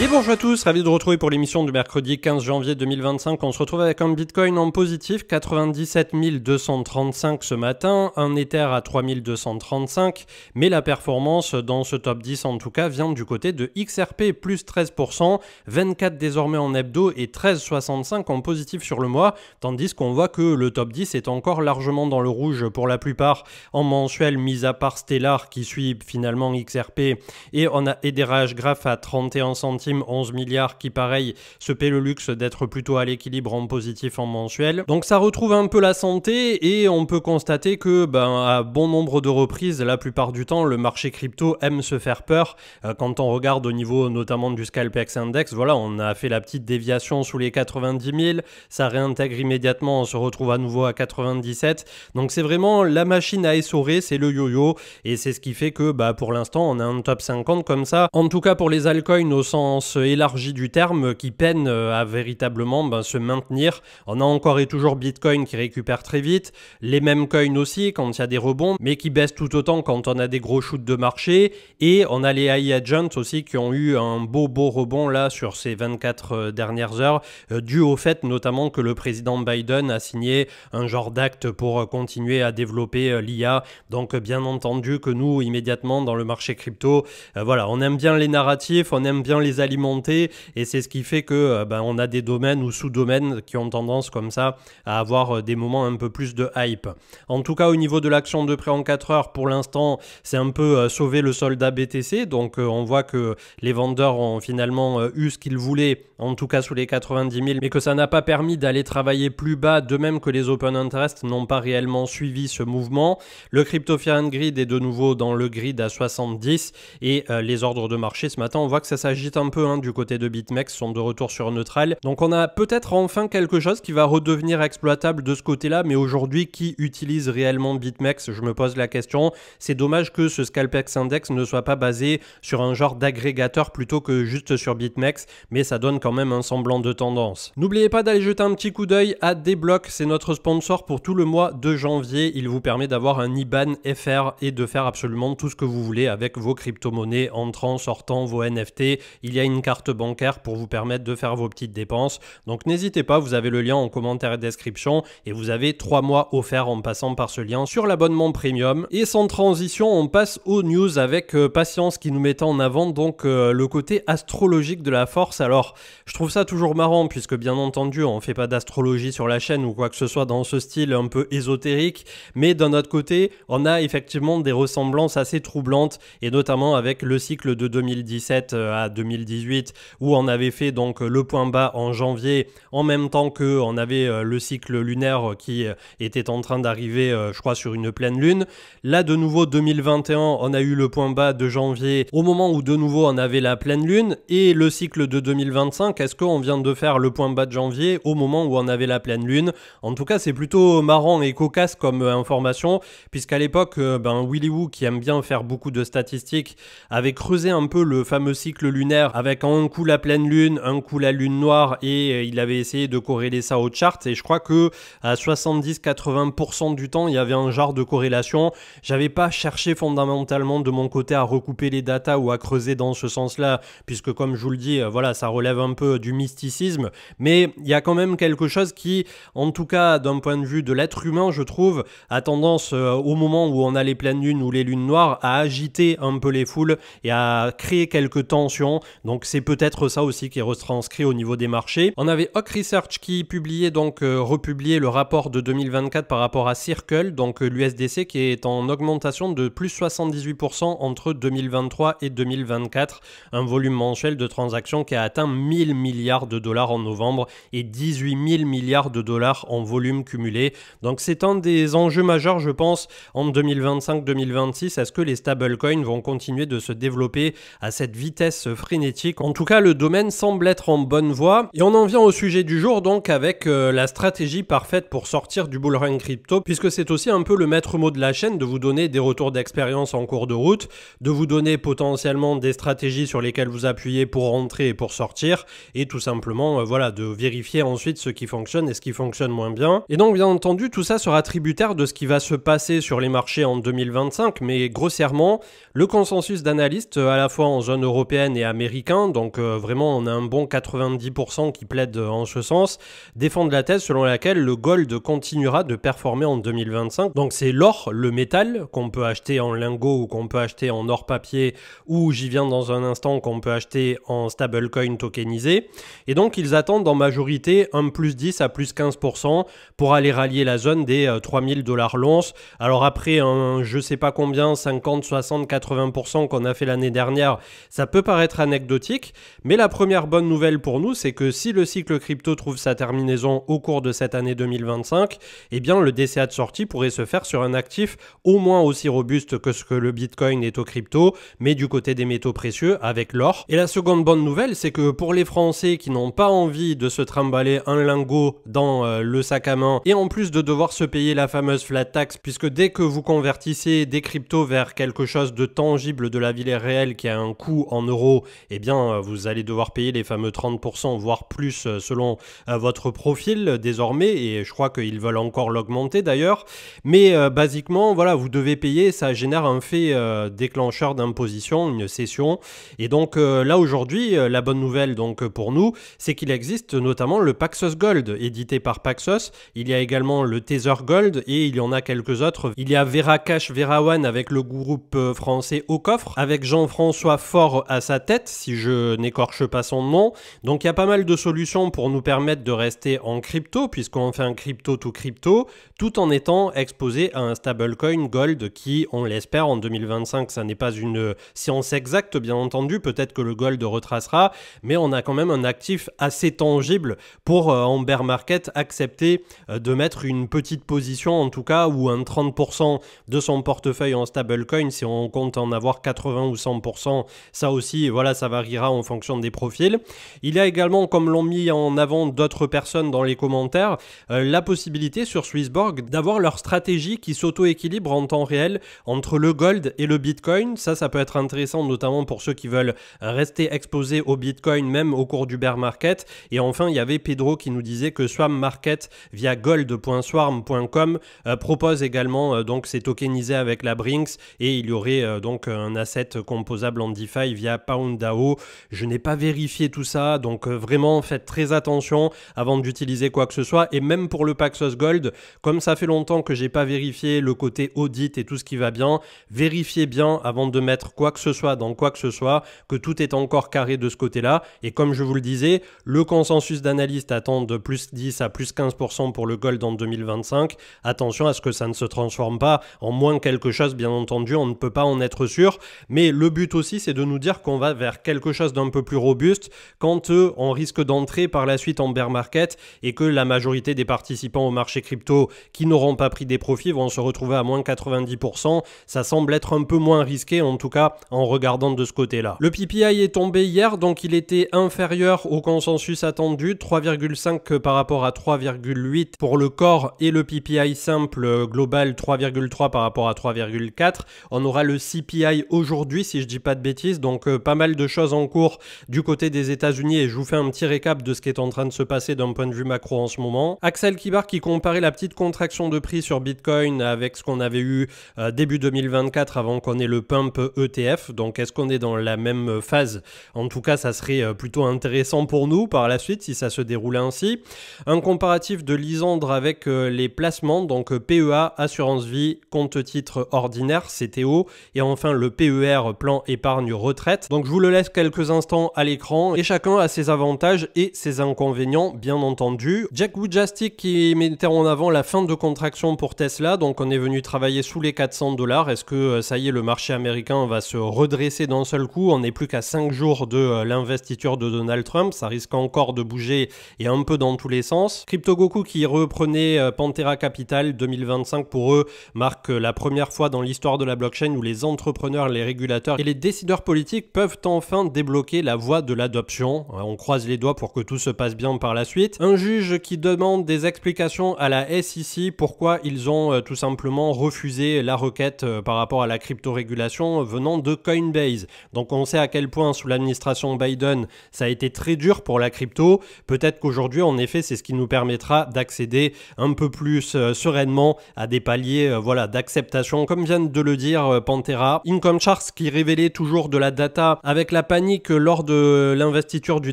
Et bonjour à tous, ravi de vous retrouver pour l'émission du mercredi 15 janvier 2025. On se retrouve avec un Bitcoin en positif, 97 235 ce matin, un Ether à 3235, mais la performance dans ce top 10 en tout cas vient du côté de XRP, plus 13%, 24 désormais en hebdo et 13,65 en positif sur le mois, tandis qu'on voit que le top 10 est encore largement dans le rouge pour la plupart en mensuel, mis à part Stellar qui suit finalement XRP, et on a Ederage Graph à 31 centimes, 11 milliards qui pareil se paie le luxe d'être plutôt à l'équilibre en positif en mensuel. Donc ça retrouve un peu la santé et on peut constater que à bon nombre de reprises, la plupart du temps, le marché crypto aime se faire peur. Quand on regarde au niveau notamment du Scalpex Index, voilà, on a fait la petite déviation sous les 90 000, ça réintègre immédiatement, on se retrouve à nouveau à 97. Donc c'est vraiment la machine à essorer, c'est le yo-yo et c'est ce qui fait que pour l'instant on a un top 50 comme ça. En tout cas pour les altcoins au sens élargi du terme qui peinent à véritablement se maintenir. On a encore et toujours Bitcoin qui récupère très vite, les mêmes coins aussi quand il y a des rebonds, mais qui baissent tout autant quand on a des gros shoots de marché, et on a les AI Agents aussi qui ont eu un beau rebond là sur ces 24 dernières heures, dû au fait notamment que le président Biden a signé un genre d'acte pour continuer à développer l'IA. Donc bien entendu que nous immédiatement dans le marché crypto, voilà, on aime bien les narratifs, on aime bien les alimenter, et c'est ce qui fait que on a des domaines ou sous-domaines qui ont tendance comme ça à avoir des moments un peu plus de hype. En tout cas au niveau de l'action de prêt en 4 heures, pour l'instant c'est un peu sauver le soldat BTC, donc on voit que les vendeurs ont finalement eu ce qu'ils voulaient, en tout cas sous les 90 000, mais que ça n'a pas permis d'aller travailler plus bas, de même que les open interest n'ont pas réellement suivi ce mouvement. Le Crypto Fear and Greed est de nouveau dans le grid à 70, et les ordres de marché ce matin, on voit que ça s'agite un peu du côté de BitMEX, sont de retour sur neutral. Donc on a peut-être enfin quelque chose qui va redevenir exploitable de ce côté-là, mais aujourd'hui, qui utilise réellement BitMEX? Je me pose la question. C'est dommage que ce Scalpex Index ne soit pas basé sur un genre d'agrégateur plutôt que juste sur BitMEX, mais ça donne quand même un semblant de tendance. N'oubliez pas d'aller jeter un petit coup d'œil à Deblock, c'est notre sponsor pour tout le mois de janvier. Il vous permet d'avoir un IBAN FR et de faire absolument tout ce que vous voulez avec vos crypto-monnaies, entrant, sortant, vos NFT. Il y a une carte bancaire pour vous permettre de faire vos petites dépenses. Donc n'hésitez pas, vous avez le lien en commentaire et description et vous avez 3 mois offerts en passant par ce lien sur l'abonnement premium. Et sans transition, on passe aux news avec Patience qui nous mettait en avant donc le côté astrologique de la force. Alors je trouve ça toujours marrant puisque bien entendu on fait pas d'astrologie sur la chaîne ou quoi que ce soit dans ce style un peu ésotérique, mais d'un autre côté on a effectivement des ressemblances assez troublantes, et notamment avec le cycle de 2017 à 2018 où on avait fait donc le point bas en janvier en même temps que on avait le cycle lunaire qui était en train d'arriver je crois sur une pleine lune. Là de nouveau 2021 on a eu le point bas de janvier au moment où de nouveau on avait la pleine lune, et le cycle de 2025, est-ce qu'on vient de faire le point bas de janvier au moment où on avait la pleine lune? En tout cas c'est plutôt marrant et cocasse comme information, puisqu'à l'époque Willy Woo, qui aime bien faire beaucoup de statistiques, avait creusé un peu le fameux cycle lunaire avec un coup la pleine lune, un coup la lune noire, et il avait essayé de corréler ça au chart, et je crois que à 70-80% du temps il y avait un genre de corrélation. J'avais pas cherché fondamentalement de mon côté à recouper les datas ou à creuser dans ce sens là, puisque comme je vous le dis, voilà, ça relève un peu du mysticisme, mais il y a quand même quelque chose qui, en tout cas d'un point de vue de l'être humain, je trouve, a tendance au moment où on a les pleines lunes ou les lunes noires à agiter un peu les foules et à créer quelques tensions. Donc c'est peut-être ça aussi qui est retranscrit au niveau des marchés. On avait Hawk Research qui publiait donc republié le rapport de 2024 par rapport à Circle, donc l'USDC qui est en augmentation de plus 78% entre 2023 et 2024, un volume mensuel de transactions qui a atteint 1000 milliards de dollars en novembre et 18 000 milliards de dollars en volume cumulé. Donc c'est un des enjeux majeurs je pense en 2025-2026. Est-ce que les stablecoins vont continuer de se développer à cette vitesse frénétique? En tout cas le domaine semble être en bonne voie, et on en vient au sujet du jour donc avec la stratégie parfaite pour sortir du bull run crypto, puisque c'est aussi un peu le maître mot de la chaîne, de vous donner des retours d'expérience en cours de route, de vous donner potentiellement des stratégies sur lesquelles vous appuyez pour rentrer et pour sortir, et tout simplement voilà, de vérifier ensuite ce qui fonctionne et ce qui fonctionne moins bien. Et donc bien entendu tout ça sera tributaire de ce qui va se passer sur les marchés en 2025, mais grossièrement le consensus d'analystes à la fois en zone européenne et américaine américains, donc vraiment on a un bon 90% qui plaident en ce sens, défendent la thèse selon laquelle le gold continuera de performer en 2025. Donc c'est l'or, le métal, qu'on peut acheter en lingots ou qu'on peut acheter en or papier, ou j'y viens dans un instant, qu'on peut acheter en stablecoin tokenisé. Et donc ils attendent en majorité un plus 10 à plus 15% pour aller rallier la zone des 3000 $ l'once. Alors après un je sais pas combien, 50, 60, 80% qu'on a fait l'année dernière, ça peut paraître anecdotique, mais la première bonne nouvelle pour nous, c'est que si le cycle crypto trouve sa terminaison au cours de cette année 2025, eh bien le DCA de sortie pourrait se faire sur un actif au moins aussi robuste que ce que le Bitcoin est au crypto, mais du côté des métaux précieux avec l'or. Et la seconde bonne nouvelle, c'est que pour les Français qui n'ont pas envie de se trimballer un lingot dans le sac à main et en plus de devoir se payer la fameuse flat tax, puisque dès que vous convertissez des cryptos vers quelque chose de tangible de la vie réelle qui a un coût en euros, eh bien vous allez devoir payer les fameux 30% voire plus selon votre profil désormais, et je crois qu'ils veulent encore l'augmenter d'ailleurs, mais basiquement voilà, vous devez payer, ça génère un fait déclencheur d'imposition, une cession. Et donc là aujourd'hui la bonne nouvelle donc pour nous, c'est qu'il existe notamment le Paxos Gold édité par Paxos, il y a également le Tether Gold et il y en a quelques autres. Il y a Veracash Vera1 avec le groupe français Au Coffre, avec Jean-François Faure à sa tête, si je n'écorche pas son nom. Donc il y a pas mal de solutions pour nous permettre de rester en crypto, puisqu'on fait un crypto to crypto, tout en étant exposé à un stablecoin gold qui, on l'espère, en 2025, ça n'est pas une science exacte, bien entendu, peut-être que le gold retracera, mais on a quand même un actif assez tangible pour, en bear market, accepter de mettre une petite position, en tout cas, ou un 30% de son portefeuille en stablecoin, si on compte en avoir 80 ou 100%, ça aussi, voilà, ça variera en fonction des profils. Il y a également, comme l'ont mis en avant d'autres personnes dans les commentaires, la possibilité sur Swissborg d'avoir leur stratégie qui s'auto-équilibre en temps réel entre le gold et le bitcoin. Ça peut être intéressant, notamment pour ceux qui veulent rester exposés au bitcoin même au cours du bear market. Et enfin, il y avait Pedro qui nous disait que Swarm Market via gold.swarm.com propose également, donc c'est tokenisé avec la Brinks, et il y aurait donc un asset composable en DeFi via PoundDAO. Je n'ai pas vérifié tout ça, donc vraiment faites très attention avant d'utiliser quoi que ce soit. Et même pour le Paxos Gold, comme ça fait longtemps que j'ai pas vérifié le côté audit et tout ce qui va bien, vérifiez bien avant de mettre quoi que ce soit dans quoi que ce soit, que tout est encore carré de ce côté-là. Et comme je vous le disais, le consensus d'analystes attend de plus 10 à plus 15% pour le gold en 2025. Attention à ce que ça ne se transforme pas en moins quelque chose, bien entendu, on ne peut pas en être sûr, mais le but aussi c'est de nous dire qu'on va vers quelque chose d'un peu plus robuste quand on risque d'entrer par la suite en bear market et que la majorité des participants au marché crypto qui n'auront pas pris des profits vont se retrouver à moins 90%. Ça semble être un peu moins risqué, en tout cas en regardant de ce côté-là. Le PPI est tombé hier, donc il était inférieur au consensus attendu, 3,5 par rapport à 3,8 pour le core, et le PPI simple global 3,3 par rapport à 3,4. On aura le CPI aujourd'hui, si je dis pas de bêtises, donc pas mal de choses en cours du côté des États-Unis, et je vous fais un petit récap de ce qui est en train de se passer d'un point de vue macro en ce moment. Axel Kibar qui comparait la petite contraction de prix sur Bitcoin avec ce qu'on avait eu début 2024 avant qu'on ait le pump ETF. Donc est-ce qu'on est dans la même phase? En tout cas, ça serait plutôt intéressant pour nous par la suite si ça se déroulait ainsi. Un comparatif de Lisandre avec les placements, donc PEA, assurance vie, compte titre ordinaire, CTO, et enfin le PER, plan épargne retraite. Donc je vous le laisse quelques instants à l'écran, et chacun a ses avantages et ses inconvénients, bien entendu. Jack Wujastic qui mettait en avant la fin de contraction pour Tesla, donc on est venu travailler sous les 400 $. Est-ce que ça y est, le marché américain va se redresser d'un seul coup? On n'est plus qu'à 5 jours de l'investiture de Donald Trump, ça risque encore de bouger et un peu dans tous les sens. CryptoGoku qui reprenait Pantera Capital, 2025 pour eux marque la première fois dans l'histoire de la blockchain où les entrepreneurs, les régulateurs et les décideurs politiques peuvent enfin débloquer la voie de l'adoption. On croise les doigts pour que tout se passe bien par la suite. Un juge qui demande des explications à la SEC pourquoi ils ont tout simplement refusé la requête par rapport à la crypto-régulation venant de Coinbase. Donc on sait à quel point sous l'administration Biden ça a été très dur pour la crypto. Peut-être qu'aujourd'hui en effet c'est ce qui nous permettra d'accéder un peu plus sereinement à des paliers voilà, d'acceptation, comme vient de le dire Pantera. Income Charts qui révélait toujours de la data avec la panique lors de l'investiture du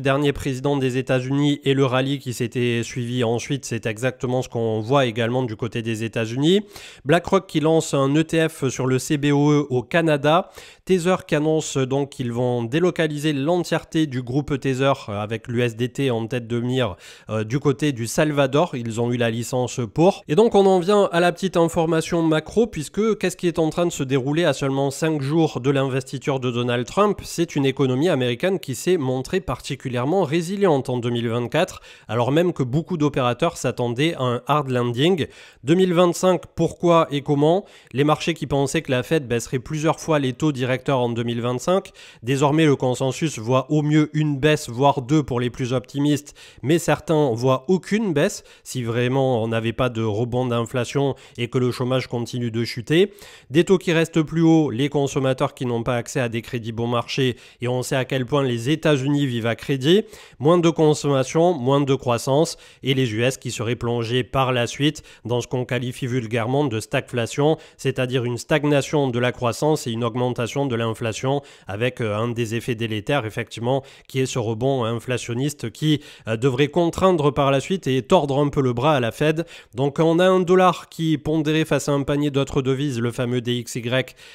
dernier président des États-Unis et le rallye qui s'était suivi ensuite, c'est exactement ce qu'on voit également du côté des États-Unis. BlackRock qui lance un ETF sur le CBOE au Canada. Tether qui annonce donc qu'ils vont délocaliser l'entièreté du groupe Tether avec l'USDT en tête de mire du côté du Salvador. Ils ont eu la licence pour. Et donc on en vient à la petite information macro puisque qu'est-ce qui est en train de se dérouler à seulement 5 jours de l'investiture de Donald Trump? C'est une économie américaine qui s'est montrée particulièrement résiliente en 2024, alors même que beaucoup d'opérateurs s'attendaient à un hard landing. 2025, pourquoi et comment? Les marchés qui pensaient que la Fed baisserait plusieurs fois les taux directeurs en 2025, désormais le consensus voit au mieux une baisse, voire deux pour les plus optimistes, mais certains voient aucune baisse si vraiment on n'avait pas de rebond d'inflation et que le chômage continue de chuter. Des taux qui restent plus hauts, les consommateurs qui n'ont pas accès à des crédits bon marché, et on sait à quel point les États-Unis vivent à crédit, moins de consommation, moins de croissance, et les US qui seraient plongés par la suite dans ce qu'on qualifie vulgairement de stagflation, c'est-à-dire une stagnation de la croissance et une augmentation de l'inflation, avec un des effets délétères effectivement qui est ce rebond inflationniste qui devrait contraindre par la suite et tordre un peu le bras à la Fed. Donc on a un dollar qui, pondéré face à un panier d'autres devises, le fameux DXY,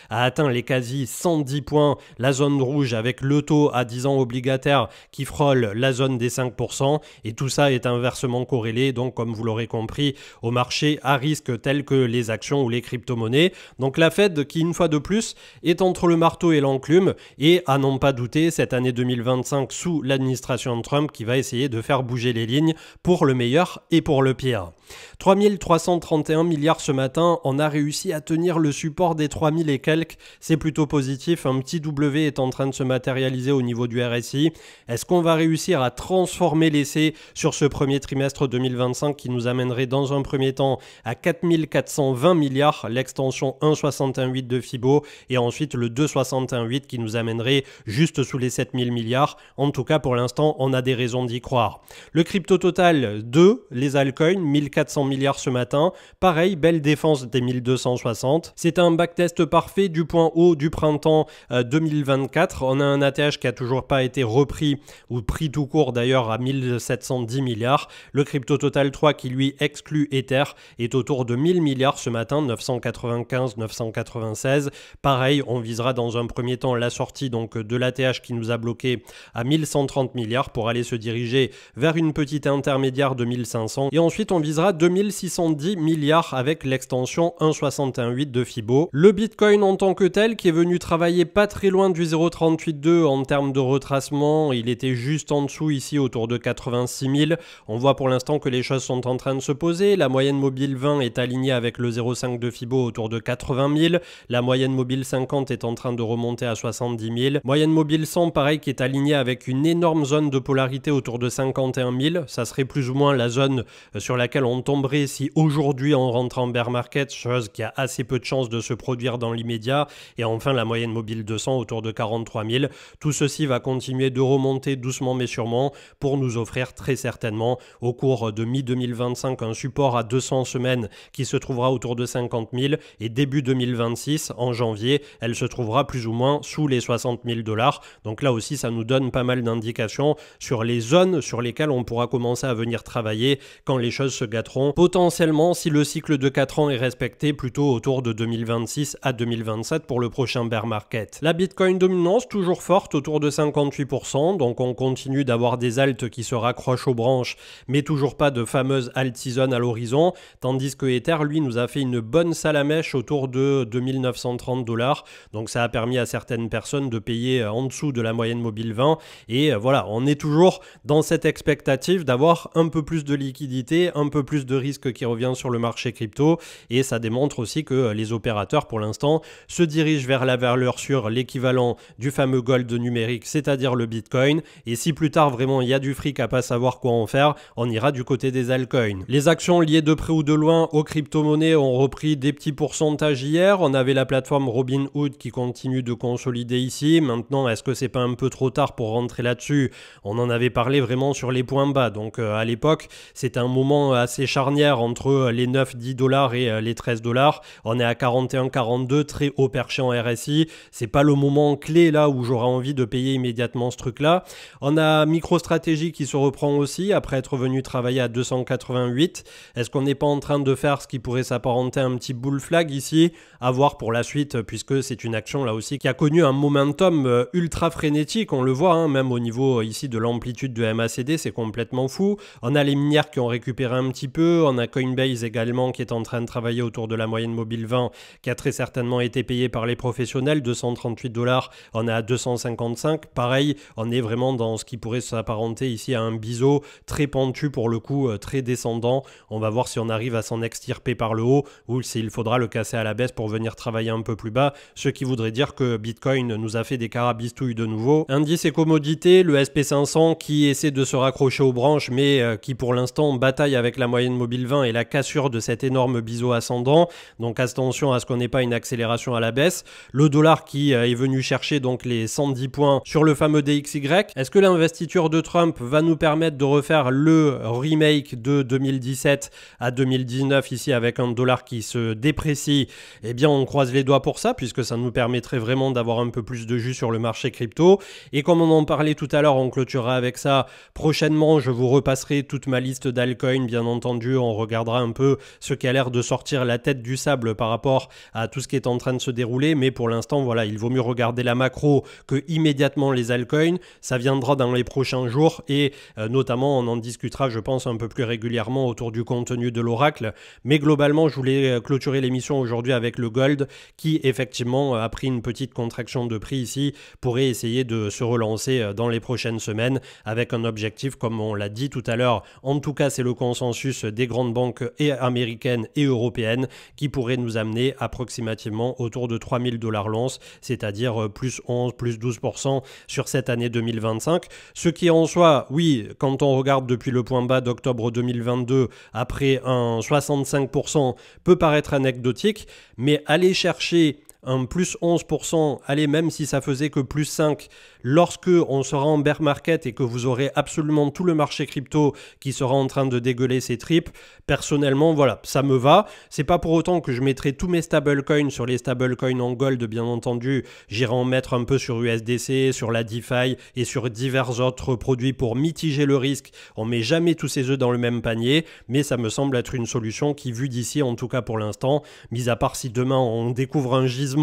a atteint les quasi 110 points, la zone rouge avec le taux à 10 ans obligataire qui frôle la zone des 5%, et tout ça est inversement corrélé, donc comme vous l'aurez compris, aux marchés à risque tels que les actions ou les crypto-monnaies. Donc la Fed qui, une fois de plus, est entre le marteau et l'enclume, et à n'en pas douter, cette année 2025 sous l'administration de Trump qui va essayer de faire bouger les lignes pour le meilleur et pour le pire. 3331 milliards ce matin, on a réussi à tenir le support des 3000 et quelques, c'est plutôt positif, un petit W est en train de se matérialiser au niveau du RSI. Est-ce qu'on va réussir à transformer l'essai sur ce premier trimestre 2025 qui nous amènerait dans un premier temps à 4420 milliards, l'extension 1,68 de Fibo, et ensuite le 2,68 qui nous amènerait juste sous les 7000 milliards. En tout cas, pour l'instant, on a des raisons d'y croire. Le crypto total 2, les altcoins, 1400 milliards ce matin. Pareil, belle défense des 1260. C'est un backtest parfait du point haut du printemps 2024. On a un ATH qui a toujours pas été repris ou pris tout court d'ailleurs à 1710 milliards. Le crypto total 3 qui lui exclut Ether est autour de 1000 milliards ce matin, 995, 996. Pareil, on visera dans un premier temps la sortie donc de l'ATH qui nous a bloqué à 1130 milliards pour aller se diriger vers une petite intermédiaire de 1500, et ensuite on visera 2610 milliards avec l'extension 1,68 de Fibo. Le Bitcoin en tant que tel qui est venu travailler pas très loin du 0,382 en termes de retracement, il était juste en dessous ici autour de 86 000. On voit pour l'instant que les choses sont en train de se poser. La moyenne mobile 20 est alignée avec le 0,5 de Fibo autour de 80 000. La moyenne mobile 50 est en train de remonter à 70 000. Moyenne mobile 100 pareil qui est alignée avec une énorme zone de polarité autour de 51 000. Ça serait plus ou moins la zone sur laquelle on tomberait si aujourd'hui on rentre en bear market, chose qui a assez peu de chances de se produire dans l'immédiat. Et enfin la moyenne mobile 200 autour de 43 000. Tout ceci va continuer de remonter doucement mais sûrement pour nous offrir très certainement au cours de mi-2025 un support à 200 semaines qui se trouvera autour de 50 000, et début 2026 en janvier elle se trouvera plus ou moins sous les 60 000 $. Donc là aussi ça nous donne pas mal d'indications sur les zones sur lesquelles on pourra commencer à venir travailler quand les choses se gâteront, potentiellement si le cycle de 4 ans est respecté plutôt autour de 2026 à 2027 pour le prochain bear market. La Bitcoin dominance toujours forte autour de 58%, donc on continue d'avoir des alts qui se raccrochent aux branches mais toujours pas de fameuse alt season à l'horizon, tandis que Ether lui nous a fait une bonne salamèche autour de 2930 $, donc ça a permis à certaines personnes de payer en dessous de la moyenne mobile 20, et voilà, on est toujours dans cette expectative d'avoir un peu plus de liquidité, un peu plus de risque qui revient sur le marché crypto, et ça démontre aussi que les opérateurs pour l'instant se dirigent vers la valeur sur l'équivalent du fameux gold numérique, c'est-à-dire le Bitcoin, et si plus tard vraiment il y a du fric à pas savoir quoi en faire, on ira du côté des altcoins. Les actions liées de près ou de loin aux crypto-monnaies ont repris des petits pourcentages hier. On avait la plateforme Robinhood qui continue de consolider ici. Maintenant, est-ce que c'est pas un peu trop tard pour rentrer là-dessus? On en avait parlé vraiment sur les points bas. Donc à l'époque, c'était un moment assez assez charnière entre les 9-10 dollars et les 13 dollars. On est à 41-42, très haut perché en RSI. C'est pas le moment clé là où j'aurais envie de payer immédiatement ce truc-là. On a MicroStrategy qui se reprend aussi après être venu travailler à 288. Est-ce qu'on n'est pas en train de faire ce qui pourrait s'apparenter à un petit bull flag ici? À voir pour la suite, puisque c'est une action là aussi qui a connu un momentum ultra frénétique. On le voit, hein, même au niveau ici de l'amplitude de MACD, c'est complètement fou. On a les minières qui ont récupéré un petit peu. On a Coinbase également qui est en train de travailler autour de la moyenne mobile 20 qui a très certainement été payée par les professionnels, 238 dollars. On est à 255. Pareil, on est vraiment dans ce qui pourrait s'apparenter ici à un biseau très pentu pour le coup, très descendant. On va voir si on arrive à s'en extirper par le haut ou s'il faudra le casser à la baisse pour venir travailler un peu plus bas, ce qui voudrait dire que Bitcoin nous a fait des carabistouilles de nouveau. Indice et commodité, le SP500 qui essaie de se raccrocher aux branches mais qui pour l'instant bataille avec la moyenne mobile 20 et la cassure de cet énorme biseau ascendant. Donc attention à ce qu'on n'ait pas une accélération à la baisse. Le dollar qui est venu chercher donc les 110 points sur le fameux DXY. Est-ce que l'investiture de Trump va nous permettre de refaire le remake de 2017 à 2019 ici avec un dollar qui se déprécie? Eh bien on croise les doigts pour ça puisque ça nous permettrait vraiment d'avoir un peu plus de jus sur le marché crypto. Et comme on en parlait tout à l'heure, on clôturera avec ça. Prochainement, je vous repasserai toute ma liste d'altcoins, bien entendu. On regardera un peu ce qui a l'air de sortir la tête du sable par rapport à tout ce qui est en train de se dérouler. Mais pour l'instant, voilà, il vaut mieux regarder la macro que immédiatement les altcoins. Ça viendra dans les prochains jours et notamment, on en discutera, je pense, un peu plus régulièrement autour du contenu de l'oracle. Mais globalement, je voulais clôturer l'émission aujourd'hui avec le gold qui, effectivement, a pris une petite contraction de prix ici, pourrait essayer de se relancer dans les prochaines semaines avec un objectif, comme on l'a dit tout à l'heure. En tout cas, c'est le consensus des grandes banques et américaines et européennes qui pourrait nous amener approximativement autour de 3000 dollars l'once, c'est-à-dire plus 11, plus 12% sur cette année 2025. Ce qui en soi, oui, quand on regarde depuis le point bas d'octobre 2022, après un 65%, peut paraître anecdotique, mais aller chercher un plus 11%, allez, même si ça faisait que plus 5, lorsque on sera en bear market et que vous aurez absolument tout le marché crypto qui sera en train de dégueuler ses tripes, personnellement, voilà, ça me va. C'est pas pour autant que je mettrai tous mes stablecoins sur les stablecoins en gold, bien entendu. J'irai en mettre un peu sur USDC, sur la DeFi et sur divers autres produits pour mitiger le risque. On met jamais tous ses œufs dans le même panier, mais ça me semble être une solution qui, vue d'ici, en tout cas pour l'instant, mis à part si demain on découvre un gisement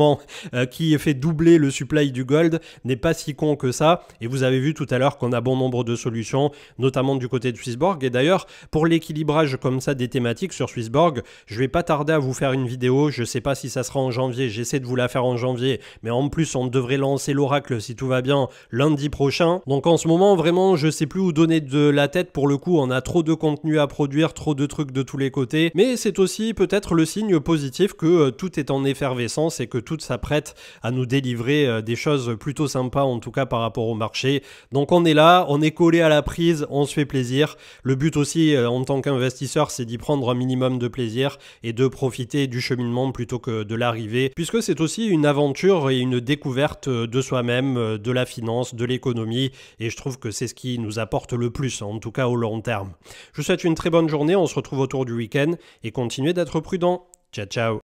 qui fait doubler le supply du gold, n'est pas si con que ça. Et vous avez vu tout à l'heure qu'on a bon nombre de solutions, notamment du côté de Swissborg. Et d'ailleurs, pour l'équilibrage comme ça des thématiques sur Swissborg, je vais pas tarder à vous faire une vidéo. Je sais pas si ça sera en janvier, j'essaie de vous la faire en janvier, mais en plus on devrait lancer l'oracle si tout va bien lundi prochain. Donc en ce moment vraiment je sais plus où donner de la tête. Pour le coup, on a trop de contenu à produire, trop de trucs de tous les côtés, mais c'est aussi peut-être le signe positif que tout est en effervescence et que tout s'apprête à nous délivrer des choses plutôt sympas, en tout cas par rapport au marché. Donc on est là, on est collé à la prise, on se fait plaisir. Le but aussi en tant qu'investisseur, c'est d'y prendre un minimum de plaisir et de profiter du cheminement plutôt que de l'arrivée, puisque c'est aussi une aventure et une découverte de soi-même, de la finance, de l'économie, et je trouve que c'est ce qui nous apporte le plus, en tout cas au long terme. Je vous souhaite une très bonne journée, on se retrouve autour du week-end et continuez d'être prudents. Ciao ciao.